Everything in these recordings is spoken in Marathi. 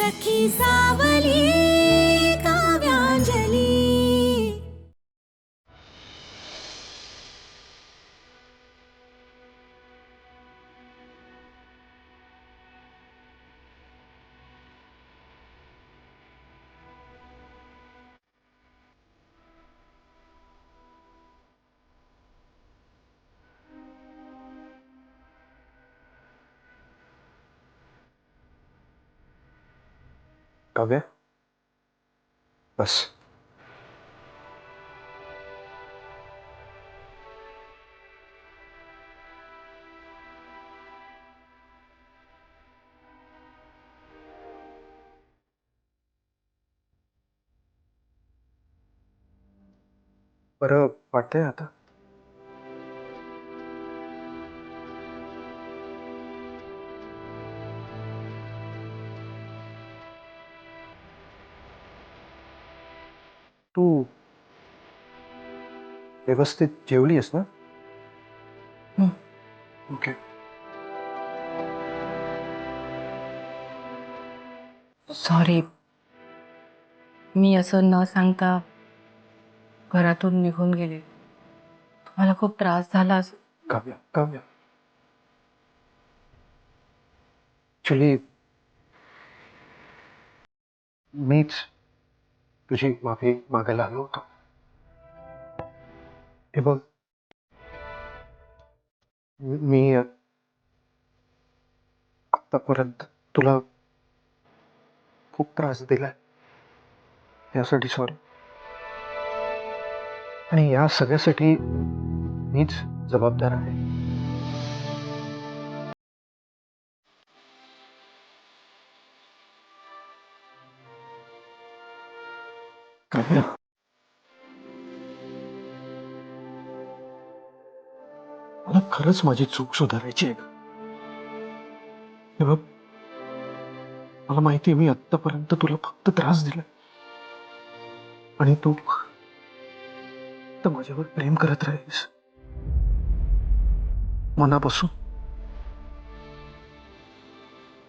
सखी सावली काव्यांजली। काव्य, बस. बरं वाटतंय आता? तू व्यवस्थित जेवलीस ना? ओके. सॉरी, मी असं न सांगता घरातून निघून गेले. तुम्हाला खूप त्रास झाला असं. काव्य, काव्य, ऍक्च्युली मीच तुझी माफी मागायला आलो होतो. हे बघ, मी आतापर्यंत तुला खूप त्रास दिलाय, यासाठी सॉरी. आणि या सगळ्यासाठी मीच जबाबदार आहे. काव्य, मला खरंच माझी चूक सुधारायची आहे. हे बघ, मला माहिती आहे मी आत्तापर्यंत तुला फक्त त्रास दिला आणि तू तर माझ्यावर प्रेम करत राहीस मनापासून.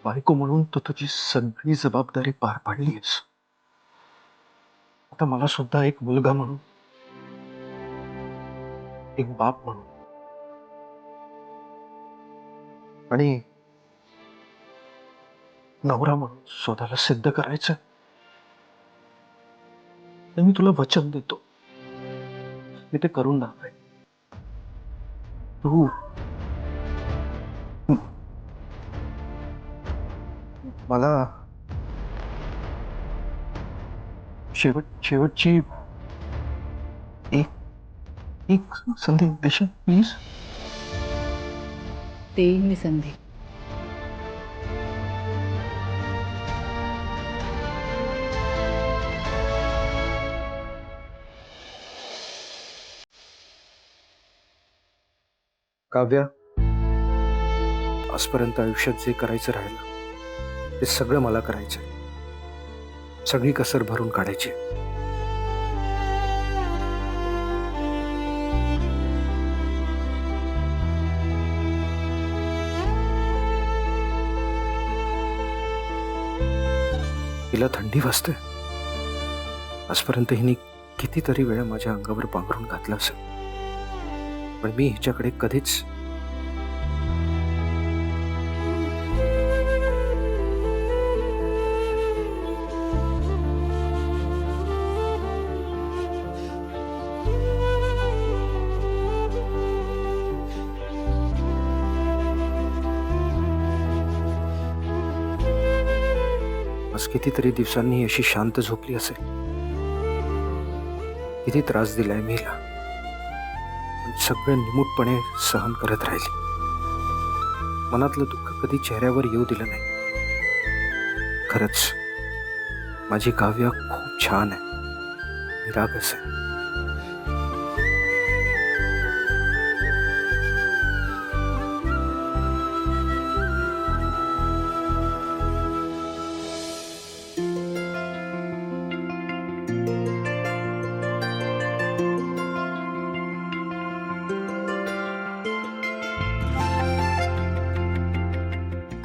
बायको म्हणून तू तुझी सगळी जबाबदारी पार पाडलीस. आता मला सुद्धा एक मुलगा म्हणून, एक बाप म्हणून आणि नवरा म्हणून स्वतःला सिद्ध करायचं. तर मी तुला वचन देतो, मी ते करून दाखवेन. तू मला शेवटची एक एक संधी देशील प्लीज? देईन मी संधी. काव्य, आजपर्यंत आयुष्यात जे करायचं राहिलं ते सगळं मला करायचंय. सगळी कसर भरून काढायची. तिला थंडी वाजते. आजपर्यंत हिने कितीतरी वेळा माझ्या अंगावर पांघरून घातलं असेल, पण मी हिच्याकडे कधीच आज कितीतरी दिवसांनी अशी शांत झोपली असेल. किती त्रास दिलाय मी हिला, पण सगळं निमूटपणे सहन करत राहिली. मनातलं दुःख कधी चेहऱ्यावर येऊ दिलं नाही. खरंच माझी काव्य खूप छान आहे, निरागस आहे.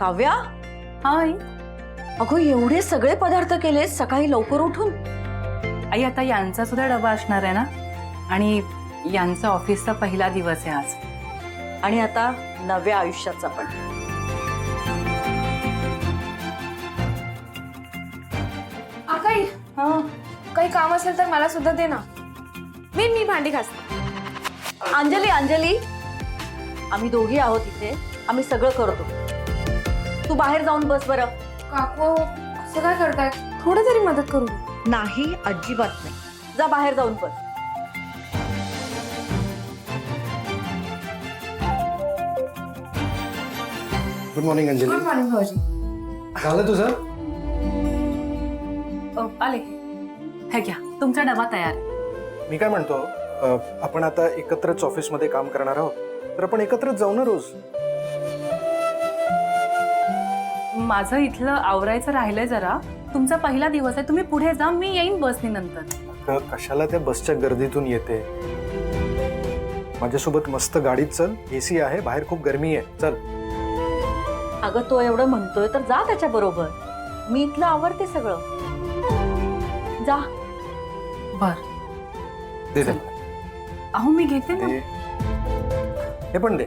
काव्या, हाय. अगो एवढे सगळे पदार्थ केले सकाळी लवकर उठून? आई आता यांचा सुद्धा डबा असणार आहे ना, आणि यांचा ऑफिसचा पहिला दिवस आहे आज. आणि आता नव्या आयुष्याचा पण. आकाई, काही काम असेल तर मला सुद्धा दे ना. मी भांडी घासते. अंजली अंजली, आम्ही दोघी आहोत इथे, आम्ही सगळं करतो. तू बाहेर जाऊन बस बरं. काकू असं काय करताय? थोडं तरी मदत करू दे. नाही, अजिबात नाही. जा बाहेर जाऊन बस. Good morning Anjali. Good morning भाऊजी. झालं तुझं? आले, हे घ्या, तुमचा डबा तयार आहे. मी काय म्हणतो, आपण आता एकत्रच ऑफिसमध्ये काम करणार आहोत, तर आपण एकत्रच जाऊ ना रोज. माझं इथलं आवरायचं राहिलंय जरा. तुमचा पहिला दिवस आहे, तुम्ही पुढे जा, मी येईन बसनी नंतर. कशाला त्या बसच्या गर्दीतून येते? माझ्यासोबत मस्त गाडीत चल, एसी आहे, बाहेर खूप गरमी आहे, चल. अगं तो एवढं म्हणतोय तर जा त्याच्या बरोबर. मी इथलं आवडते सगळं. जा. बर. दे दे. अहो मी घेते ना. दे. हे पण दे.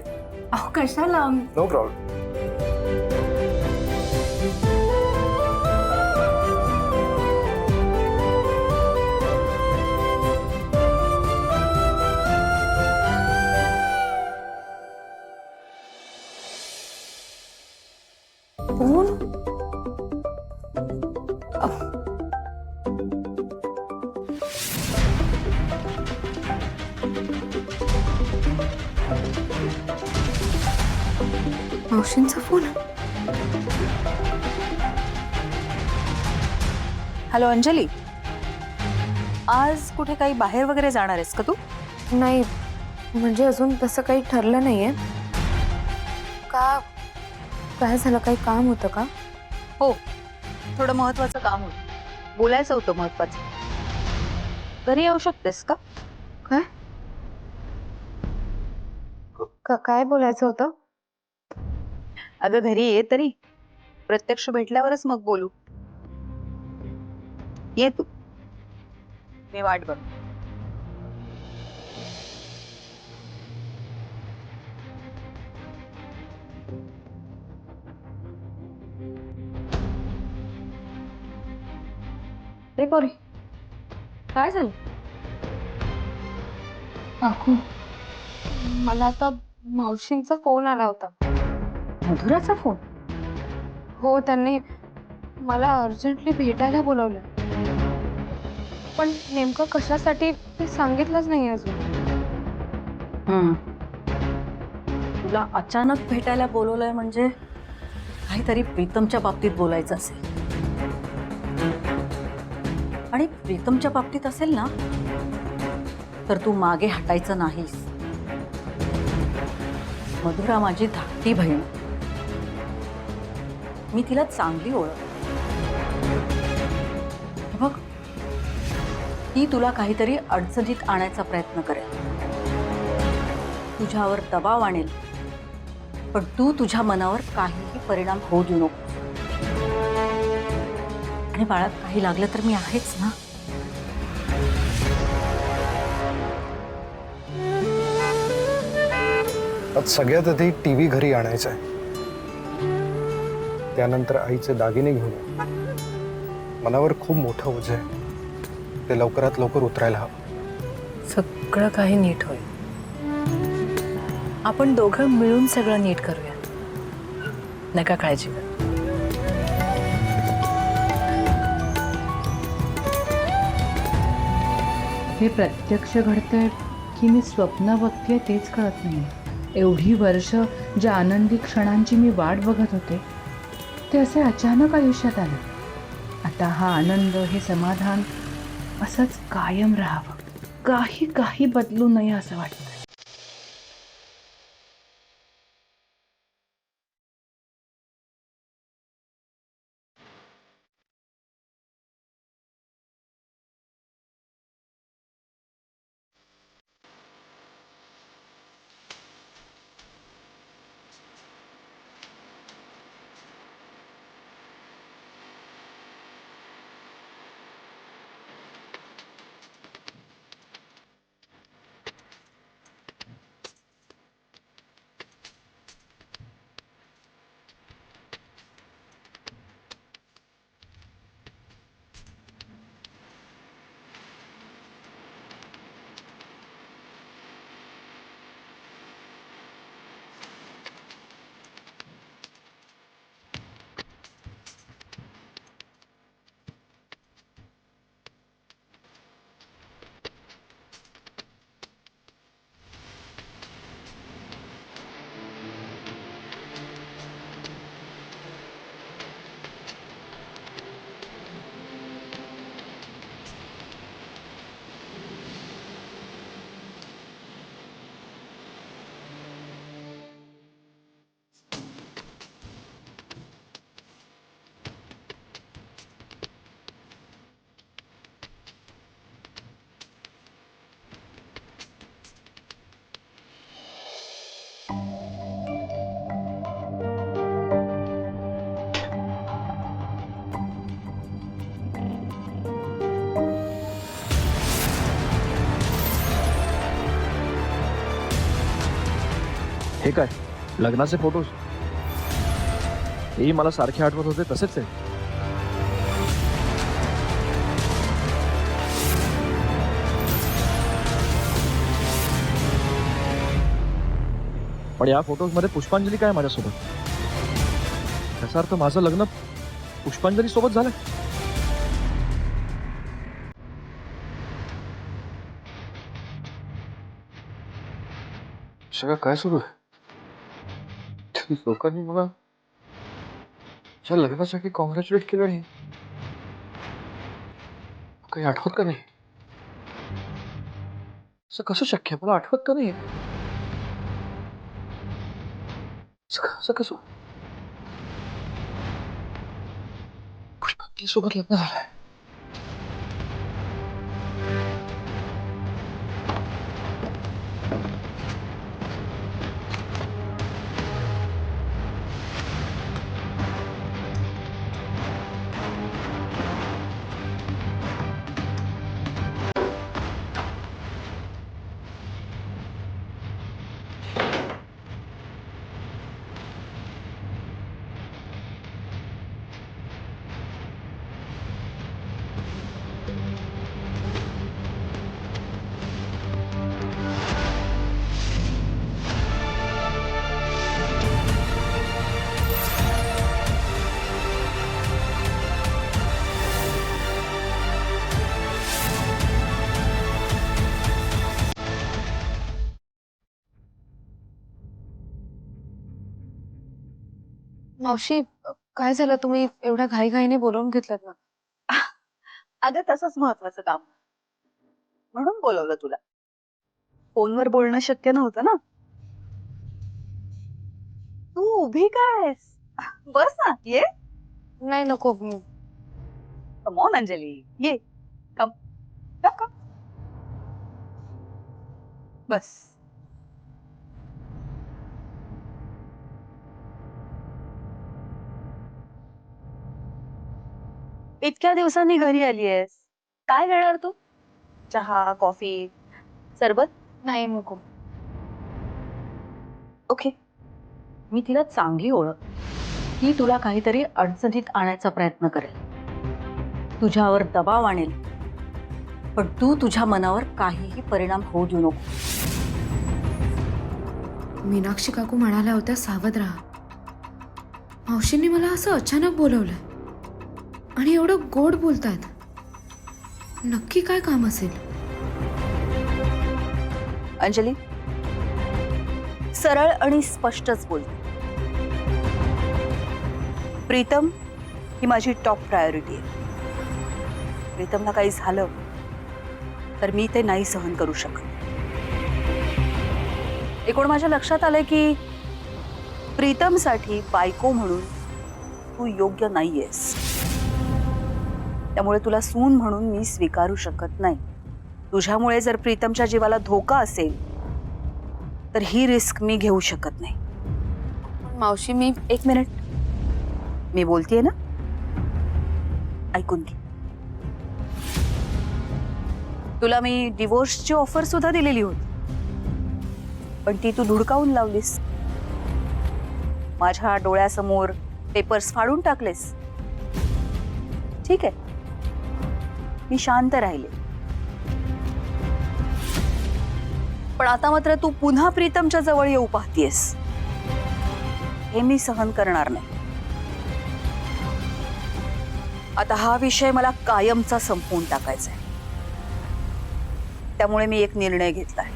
अहो कशाला? No problem. ऊन? मावशींचा फोन. हॅलो अंजली, आज कुठे काही बाहेर वगैरे जाणार आहेस का तू? नाही, म्हणजे अजून तसं काही ठरलं नाहीये. का काय झालं? काही काम होतं का? हो, थोडं महत्वाचं काम होतं, बोलायचं होतं महत्वाचं. घरी येऊ शकतेस का? काय बोलायचं होतं? अगं घरी ये तरी, प्रत्यक्ष भेटल्यावरच मग बोलू. ये तू, मी वाट बघ. रे पोरी, काय झालं? काकू, मला आता मावशींचा फोन आला होता. मधुराचा फोन? हो, त्यांनी मला अर्जंटली भेटायला बोलवलं, पण नेमकं कशासाठी ते सांगितलंच नाही अजून. तुला अचानक भेटायला बोलवलंय म्हणजे काहीतरी प्रीतमच्या बाबतीत बोलायचं असेल. आणि प्रीतमच्या बाबतीत असेल ना, तर तू मागे हटायचं नाहीस. मधुरा माझी धाकटी बहीण, मी तिला चांगली ओळख. बघ, ती तुला काहीतरी अडचणीत आणायचा प्रयत्न करेल, तुझ्यावर दबाव आणेल, पण तू तुझ्या मनावर काहीही परिणाम होऊ देऊ नको. आणि बाळात काही लागलं तर मी आहेच ना. आज सगळ्यात आधी टीव्ही घरी आणायचा आहे, त्यानंतर आईचे दागिने घेऊन ये. मनावर खूप मोठं ओझं आहे, ते लवकरात लवकर उतरायला हवं. सगळं काही नीट होईल. आपण दोघं मिळून सगळं नीट करूया, नका काळजी कर. हे प्रत्यक्ष घडतंय की मी स्वप्न बघतेय तेच कळत नाही. एवढी वर्ष ज्या आनंदी क्षणांची मी वाट बघत होते ते असे अचानक आयुष्यात आले. आता हा आनंद, हे समाधान असंच कायम राहावं, काही बदलू नये असं वाटतं. हे काय लग्नाचे फोटोज? तेही मला सारखे आठवत होते तसेच आहे. पण या फोटोज मध्ये पुष्पांजली काय माझ्यासोबत? त्याचा अर्थ माझं लग्न पुष्पांजली सोबत झालंय. सगळं काय सुरू आहे? लोकांनी मला त्या लग्नासाठी कॉंग्रॅच्युलेट केलं नाही. काही आठवत का नाही? असं कसं शक्य आहे? मला आठवत का नाही? असं कसं पुष्पांजली सोबत लग्न झालंय? मावशी, काय झालं? तुम्ही एवढ्या घाईघाईने बोलवून घेतलं ना? अगं तसंच महत्वाचं काम म्हणून बोलवलं तुला. फोनवर बोलणं शक्य नव्हतं ना. तू उभी काय आहेस? बस ना, ये. नाही, नको. कम ऑन अंजली, ये. कम कम कम. बस. इतक्या दिवसांनी घरी आली आहेस, काय करणार तू? चहा, कॉफी, सरबत? नाही, नको. ओके. मी तिला चांगली ओळख. ती तुला काहीतरी अडचणीत आणायचा प्रयत्न करेल, तुझ्यावर दबाव आणेल, पण तू तुझ्या मनावर काहीही परिणाम होऊ देऊ नको. मीनाक्षी काकू म्हणाल्या होत्या सावध राहा. मावशींनी मला असं अचानक बोलवलंय आणि एवढं गोड बोलतायत. नक्की काय काम असेल? अंजली, सरळ आणि स्पष्टच बोलते. प्रीतम ही माझी टॉप प्रायोरिटी आहे. प्रीतमला काही झालं तर मी ते नाही सहन करू शकत. एकूण माझ्या लक्षात आलंय की प्रीतमसाठी बायको म्हणून तू योग्य नाहीयेस. त्यामुळे तुला सून म्हणून मी स्वीकारू शकत नाही. तुझ्यामुळे जर प्रीतमच्या जीवाला धोका असेल तर ही रिस्क मी घेऊ शकत नाही. मावशी, एक मिनिट, मी बोलतेय ना, ऐकून घे. तुला मी डिवोर्सची ऑफर सुद्धा दिलेली होती, पण ती तू धुडकावून लावलीस. माझ्या डोळ्यासमोर पेपर्स फाडून टाकलेस. ठीक आहे, मी शांत राहिले. पण आता मात्र तू पुन्हा प्रीतमच्या जवळ येऊ पाहतीयस. हे मी सहन करणार नाही. आता हा विषय मला कायमचा संपवून टाकायचा आहे. त्यामुळे मी एक निर्णय घेतलाय.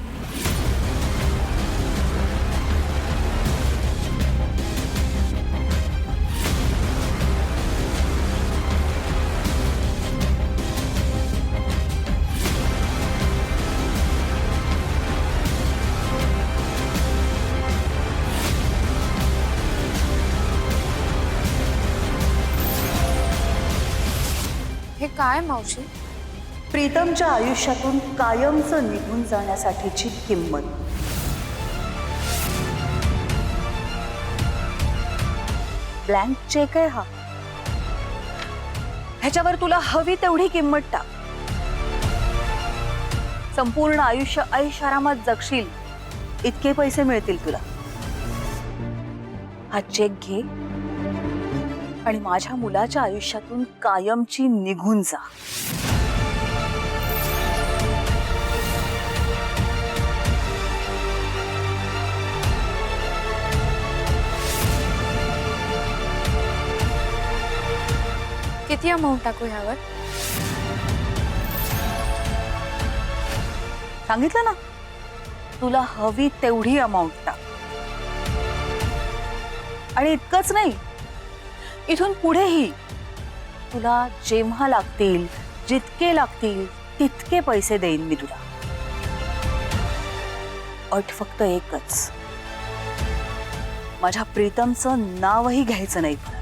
हे काय मावशी? प्रीतमच्या आयुष्यातून कायमचं निघून जाण्यासाठीची किंमत. ब्लँक चेक आहे हा. ह्याच्यावर तुला हवी तेवढी किंमत टाक. संपूर्ण आयुष्य ऐश आरामात जगशील इतके पैसे मिळतील तुला. हा चेक घे आणि माझ्या मुलाच्या आयुष्यातून कायमची निघून जा. किती अमाऊंट टाकू ह्यावर? सांगितलं ना, तुला हवी तेवढी अमाऊंट टाक. आणि इतकंच नाही, इथून पुढेही तुला जेव्हा लागतील, जितके लागतील तितके पैसे देईन मी तुला. अट फक्त एकच, माझ्या प्रीतमचं नावही घ्यायचं नाही परत.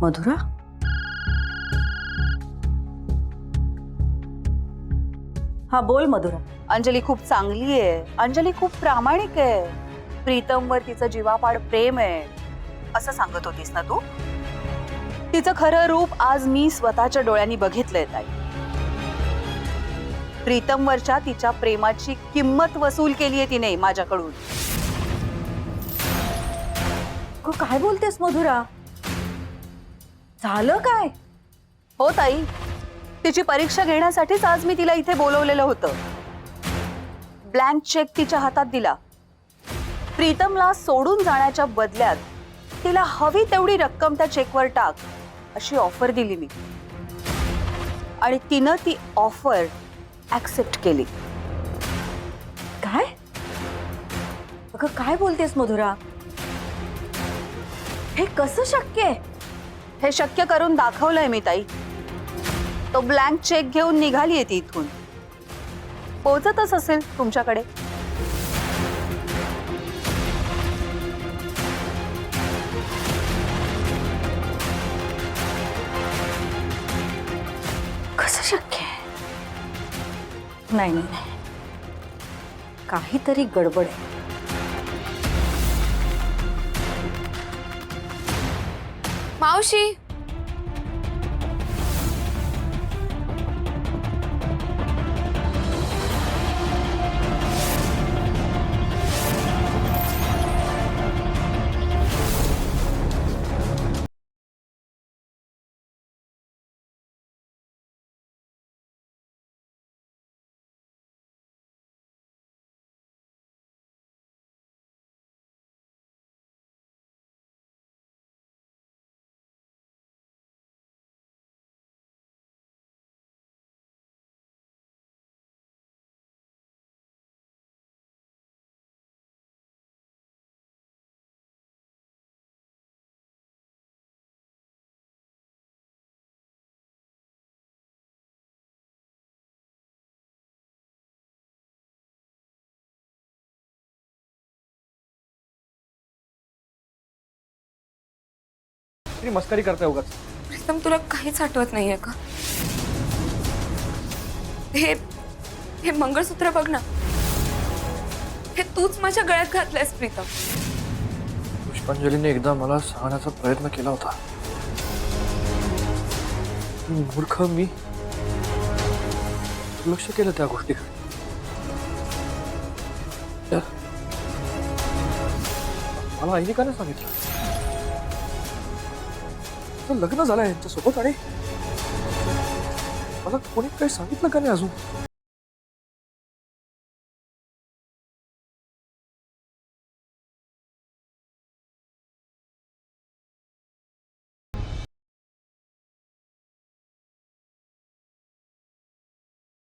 मधुरा, हा बोल मधुरा. अंजली खूप चांगली आहे, अंजली खूप प्रामाणिक आहे, प्रीतमवर तिचं जीवापाड प्रेम आहे असं सांगत होतीस ना तू. तिचं खरं रूप आज मी स्वतःच्या डोळ्यांनी बघितलंय ताई. प्रीतमवरच्या तिच्या प्रेमाची किंमत वसूल केली आहे तिने माझ्याकडून. काय बोलतेस मधुरा? झालं काय? हो ताई, तिची परीक्षा घेण्यासाठीच आज मी तिला इथे बोलवलेलं होतं. ब्लँक चेक तिच्या हातात दिला. प्रीतमला सोडून जाण्याच्या बदल्यात तिला हवी तेवढी रक्कम त्या चेकवर टाक अशी ऑफर दिली मी, आणि तिनं ती ऑफर ऍक्सेप्ट केली. काय? अगं काय बोलतेस मधुरा? हे कसं शक्य आहे? हे शक्य करून दाखवलंय मी ताई. तो ब्लँक चेक घेऊन निघालीये ती इथून. पोहोचतच असेल तुमच्याकडे. कसं शक्य आहे? नाही नाही नाही. काहीतरी गडबड आहे. मावशी, मस्करी करताय उगाच. प्रीतम तुला काहीच आठवत नाहीये का? हे हे मंगळसूत्र बघ ना, हे तूच माझ्या गळ्यात घातलंयस प्रीतम. पुष्पांजलीने एकदा मला सांगण्याचा प्रयत्न केला होता. मूर्ख मी लक्ष केलं त्या गोष्टीकडे. मला आईने का नाही सांगितलं? लग्न झालं यांच्यासोबत आणि मला कोणी काही सांगितलं का नाही अजून?